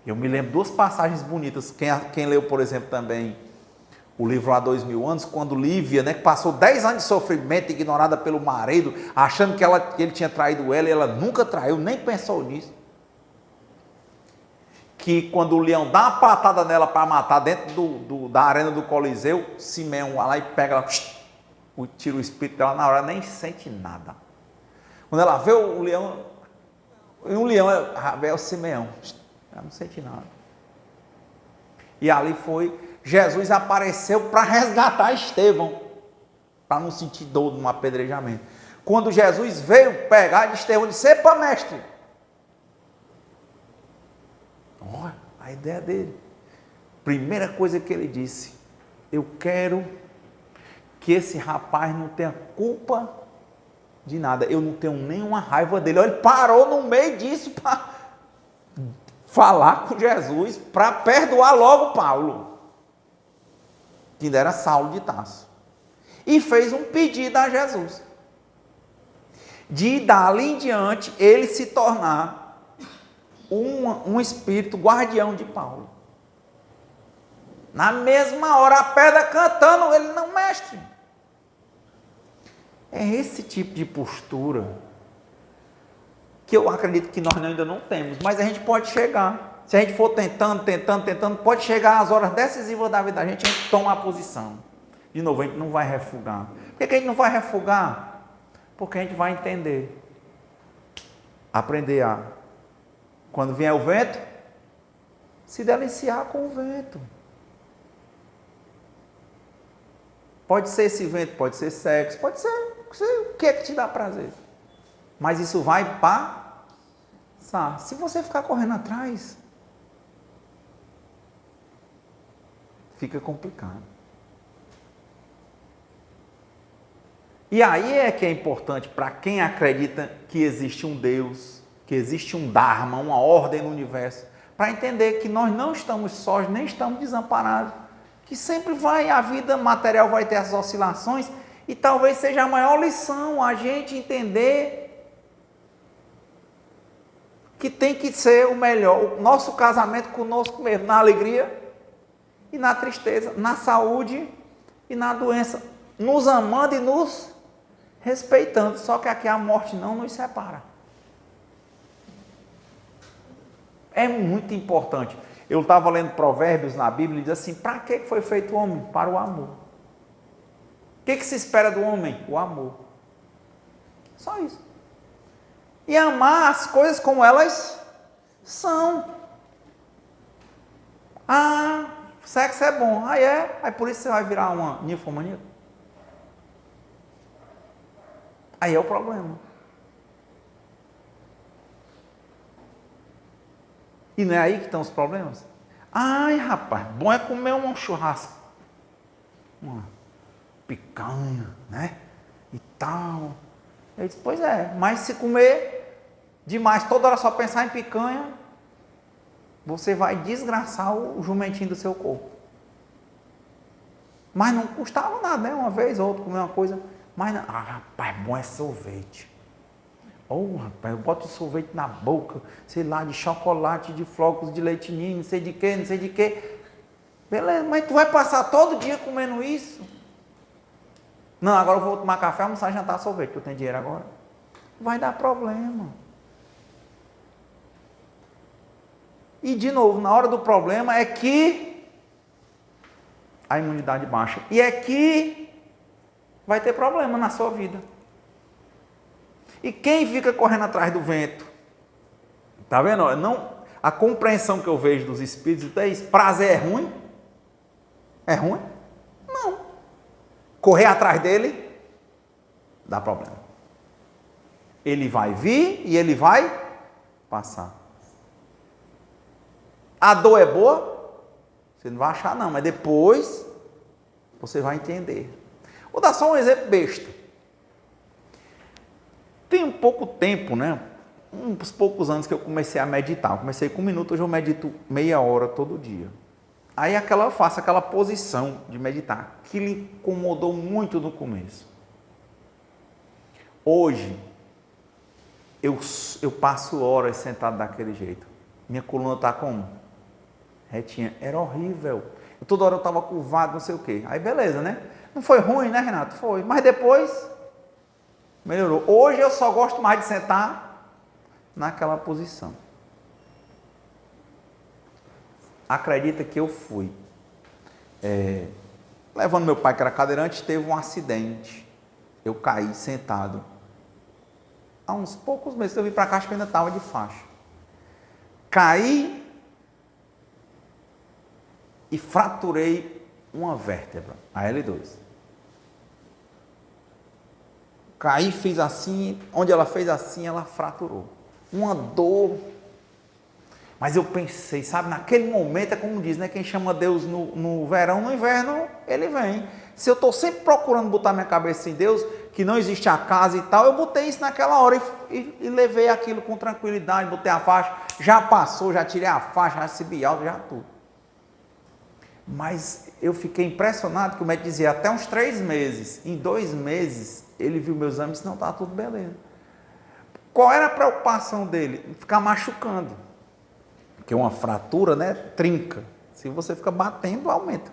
Eu me lembro duas passagens bonitas. Quem leu, por exemplo, também o livro Há 2000 anos, quando Lívia, né, que passou 10 anos de sofrimento, ignorada pelo marido, achando que ele tinha traído ela, e ela nunca traiu, nem pensou nisso. Que quando o leão dá uma patada nela para matar dentro da arena do Coliseu, Simeão vai lá e pega ela, tira o espírito dela, na hora nem sente nada. Quando ela vê o leão, é o Simeão, ela não sente nada. E ali Jesus apareceu para resgatar Estevão, para não sentir dor no apedrejamento. Quando Jesus veio pegar de Estevão, disse, epa, mestre, olha a ideia dele. Primeira coisa que ele disse, Eu quero que esse rapaz não tenha culpa de nada. Eu não tenho nenhuma raiva dele. Ele parou no meio disso para falar com Jesus, para perdoar logo Paulo, que ainda era Saulo de Tarso. E fez um pedido a Jesus, de dali em diante ele se tornar um espírito guardião de Paulo. Na mesma hora, a pedra cantando, ele não, mestre. É esse tipo de postura que eu acredito que nós ainda não temos, mas a gente pode chegar. Se a gente for tentando, pode chegar às horas decisivas da vida da gente, a gente toma a posição. De novo, a gente não vai refugar. Por que a gente não vai refugar? Porque a gente vai entender. Aprender a, quando vier o vento, se deliciar com o vento. Pode ser esse vento, pode ser sexo, pode ser o que é que te dá prazer. Mas isso vai passar. Se você ficar correndo atrás, fica complicado. E aí é que é importante para quem acredita que existe um Deus, que existe um Dharma, uma ordem no universo, para entender que nós não estamos sós, nem estamos desamparados, que sempre a vida material vai ter essas oscilações, e talvez seja a maior lição a gente entender que tem que ser o melhor, o nosso casamento conosco mesmo, na alegria e na tristeza, na saúde e na doença, nos amando e nos respeitando, só que aqui a morte não nos separa. É muito importante. Eu estava lendo Provérbios na Bíblia e diz assim, para que foi feito o homem? Para o amor. O que se espera do homem? O amor. Só isso. E amar as coisas como elas são. Ah, sexo é bom. Ah, é? Aí por isso você vai virar uma ninfomaníaca? Aí é o problema. E não é aí que estão os problemas? Ai, rapaz, bom é comer um churrasco. Uma picanha, né? E tal. Eu disse, pois é, mas se comer demais, toda hora só pensar em picanha, você vai desgraçar o jumentinho do seu corpo. Mas não custava nada, né? Uma vez ou outra comer uma coisa. Mas, não. Ah, rapaz, bom é sorvete. Oh, rapaz, eu boto sorvete na boca, sei lá, de chocolate, de flocos de leite ninho, não sei de quê. Beleza, mas tu vai passar todo dia comendo isso? Não, agora eu vou tomar café, almoçar, jantar, sorvete, porque eu tenho dinheiro agora. Vai dar problema. E, de novo, na hora do problema é que a imunidade baixa. E é que vai ter problema na sua vida. E quem fica correndo atrás do vento? Está vendo? Não, a compreensão que eu vejo dos espíritos é isso. Prazer é ruim? É ruim? Não. Correr atrás dele dá problema. Ele vai vir e ele vai passar. A dor é boa? Você não vai achar não, mas depois você vai entender. Vou dar só um exemplo besta. Tem um pouco tempo, né? Uns poucos anos que eu comecei a meditar. Eu comecei com 1 minuto, hoje eu medito meia hora todo dia. Aí eu faço aquela posição de meditar, que lhe incomodou muito no começo. Hoje, eu passo horas sentado daquele jeito. Minha coluna está como? Retinha. Era horrível. Toda hora eu estava curvado, não sei o quê. Aí beleza, né? Não foi ruim, né, Renato? Foi. Mas depois melhorou. Hoje eu só gosto mais de sentar naquela posição. Acredita que eu fui levando meu pai, que era cadeirante, teve um acidente. Eu caí sentado. Há uns poucos meses eu vim para cá, acho que eu ainda estava de faixa. Caí e fraturei uma vértebra, a L2. Caí, fiz assim, onde ela fez assim, ela fraturou. Uma dor. Mas eu pensei, sabe, naquele momento é como diz, né? Quem chama Deus no verão, no inverno, ele vem. Se eu estou sempre procurando botar minha cabeça em Deus, que não existe a casa e tal, eu botei isso naquela hora e levei aquilo com tranquilidade, botei a faixa, já passou, já tirei a faixa, já recebi alta, já tudo. Mas eu fiquei impressionado que o médico dizia até uns 3 meses. Em 2 meses, ele viu meus exames e disse, não, está tudo beleza. Qual era a preocupação dele? Ficar machucando. Porque uma fratura, né, trinca. Se você fica batendo, aumenta.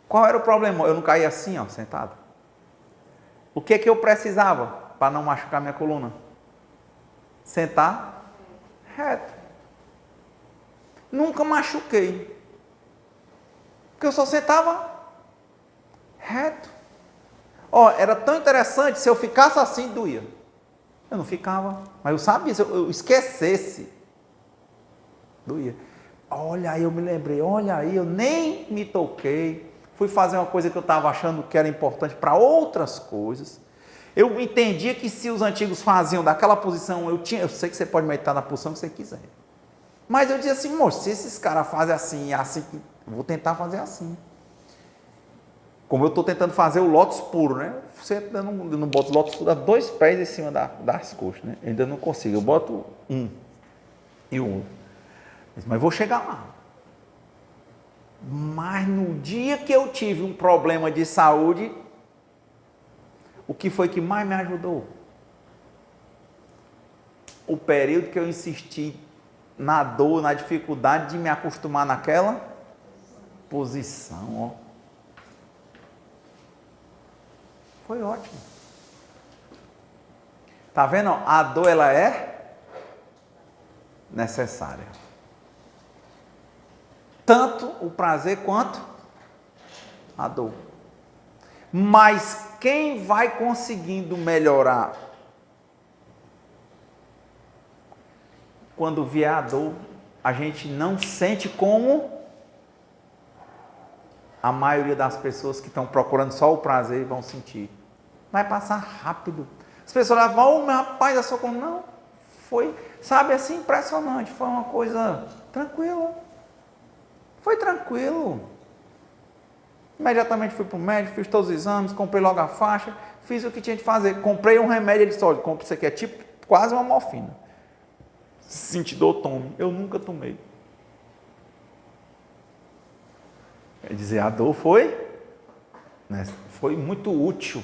Qual era o problema? Eu não caí assim, ó, sentado. O que é que eu precisava para não machucar minha coluna? Sentar reto. Nunca machuquei. Porque eu só sentava reto. Ó, era tão interessante, se eu ficasse assim, doía. Eu não ficava. Mas eu sabia, se eu esquecesse, doía. Olha aí, eu me lembrei, olha aí, eu nem me toquei. Fui fazer uma coisa que eu estava achando que era importante para outras coisas. Eu entendia que se os antigos faziam daquela posição, eu sei que você pode meditar na posição que você quiser. Mas eu dizia assim, moço, se esses caras fazem assim, assim, eu vou tentar fazer assim. Como eu estou tentando fazer o lótus puro, né? Você não bota o lótus puro, dá 2 pés em cima das coxas, né? Eu ainda não consigo, eu boto um e o outro. Mas vou chegar lá. Mas no dia que eu tive um problema de saúde, o que foi que mais me ajudou? O período que eu insisti na dor, na dificuldade de me acostumar naquela posição, ó. Foi ótimo. Tá vendo? A dor, ela é necessária. Tanto o prazer quanto a dor. Mas quem vai conseguindo melhorar quando vier a dor, a gente não sente como a maioria das pessoas que estão procurando só o prazer vão sentir. Vai passar rápido. As pessoas falam, oh, meu rapaz, eu sou como... Não, foi, sabe, assim, impressionante. Foi uma coisa tranquila. Foi tranquilo. Imediatamente fui para o médico, fiz todos os exames, comprei logo a faixa, fiz o que tinha de fazer. Comprei um remédio, ele disse, olha, compra isso aqui, é tipo quase uma morfina. Se sentir dor, tome. Eu nunca tomei. Quer dizer, a dor foi, né, foi muito útil.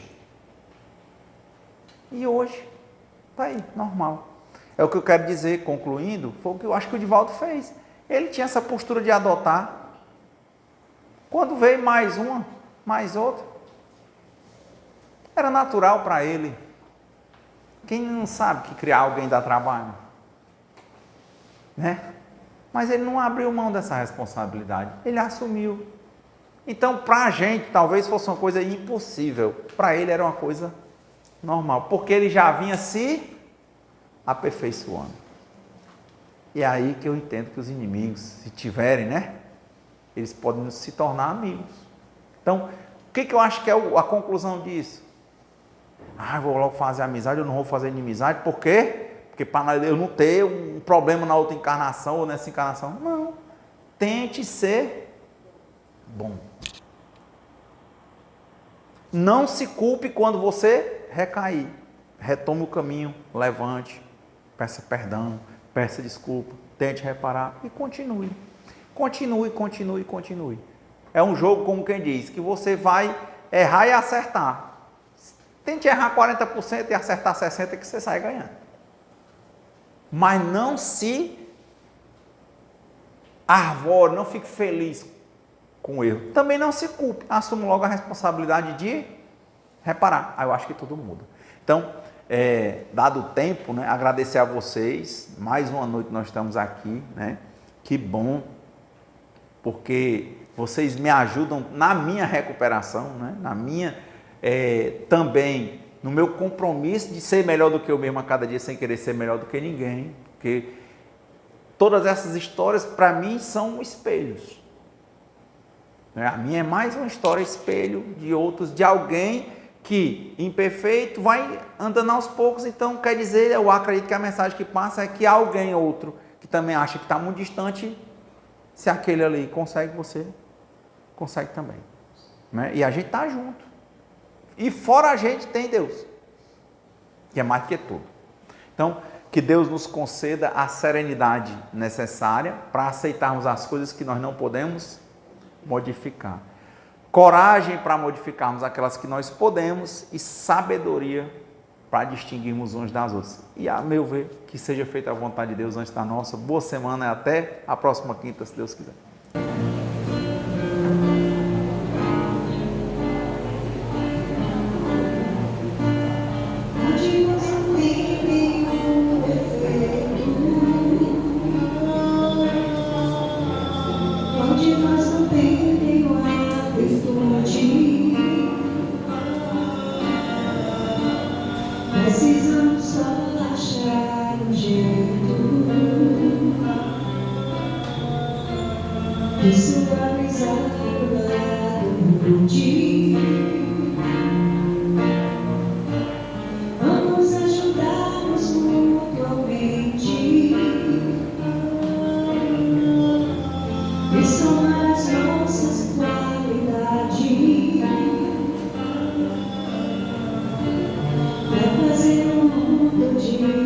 E hoje, está aí, normal. É o que eu quero dizer, concluindo, foi o que eu acho que o Divaldo fez. Ele tinha essa postura de adotar. Quando veio mais uma, mais outra, era natural para ele. Quem não sabe que criar alguém dá trabalho? Né? Mas ele não abriu mão dessa responsabilidade. Ele assumiu. Então, para a gente, talvez fosse uma coisa impossível. Para ele era uma coisa normal. Porque ele já vinha se aperfeiçoando. E é aí que eu entendo que os inimigos, se tiverem, né? Eles podem se tornar amigos. Então, o que eu acho que é a conclusão disso? Ah, eu vou logo fazer amizade, eu não vou fazer inimizade. Por quê? Porque para eu não ter um problema na outra encarnação ou nessa encarnação. Não. Tente ser bom. Não se culpe quando você recair. Retome o caminho, levante, peça perdão, peça desculpa, tente reparar e continue. Continue, continue, continue. É um jogo, como quem diz, que você vai errar e acertar. Tente errar 40% e acertar 60% que você sai ganhando. Mas não se arvore, não fique feliz com o erro. Também não se culpe. Assuma logo a responsabilidade de reparar. Aí eu acho que tudo muda. Então, dado o tempo, né, agradecer a vocês. Mais uma noite nós estamos aqui, né? Que bom, porque vocês me ajudam na minha recuperação, né? Na minha, também no meu compromisso de ser melhor do que eu mesmo a cada dia, sem querer ser melhor do que ninguém, porque todas essas histórias para mim são espelhos. A minha é mais uma história espelho de outros, de alguém que imperfeito vai andando aos poucos, então quer dizer, eu acredito que a mensagem que passa é que alguém outro que também acha que está muito distante, se aquele ali consegue, você consegue também. Né? E a gente está junto. E fora a gente tem Deus, que é mais do que tudo. Então, que Deus nos conceda a serenidade necessária para aceitarmos as coisas que nós não podemos modificar. Coragem para modificarmos aquelas que nós podemos e sabedoria para distinguirmos uns das outras. E, a meu ver, que seja feita a vontade de Deus antes da nossa. Boa semana e até a próxima quinta, se Deus quiser. Precisamos só achar um jeito de suavizar o lado de. Vamos ajudar-nos mutuamente e somar as nossas qualidades. Fazer um mundo diferente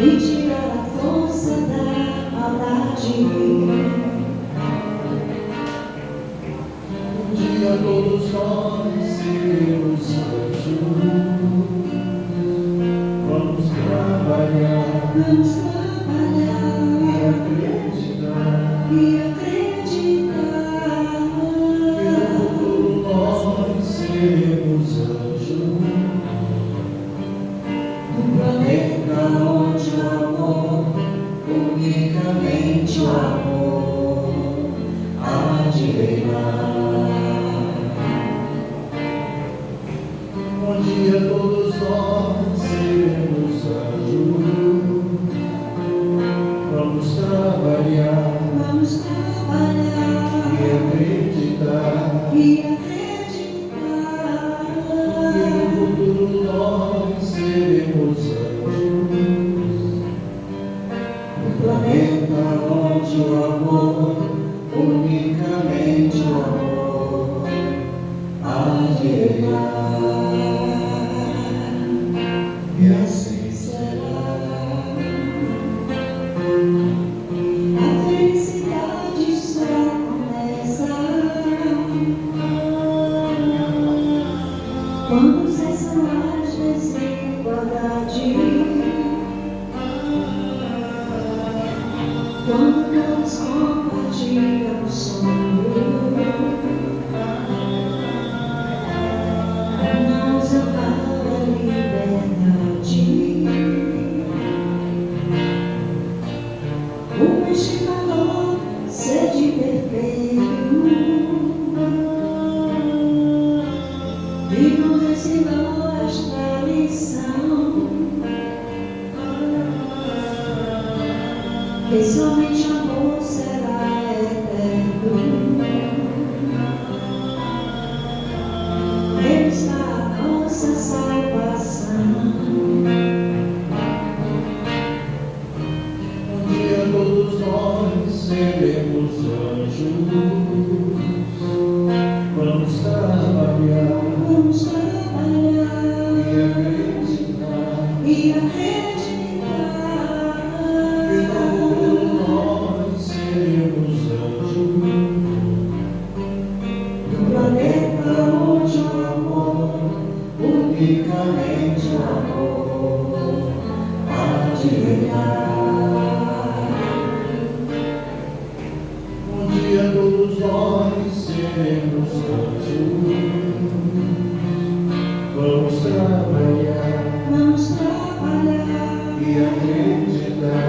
e tirar a força da maldade. Um dia todos nós seremos anjos. Vamos trabalhar e acreditar. Seremos anjos no planeta onde o amor, unicamente o amor, há de reinar. Um dia todos nós seremos anjos. Vamos trabalhar e acreditar. Nós seremos anjos no planeta onde o amor, unicamente o amor, há de reinar. E assim será. A felicidade só começa quando cessam as desigualdades, quando todos compartilham o sonho, não usa para a liberdade. O estimador, sede perfeito, e nos ensinou esta lição, que somente amor será eterno. Ele está a nossa salvação. Um dia todos nós seremos anjos. Vamos trabalhar e acreditar. E todos nós seremos anjos do planeta onde o amor, unicamente o amor, há de reinar. Um dia todos nós seremos anjos. Vamos trabalhar e acreditar.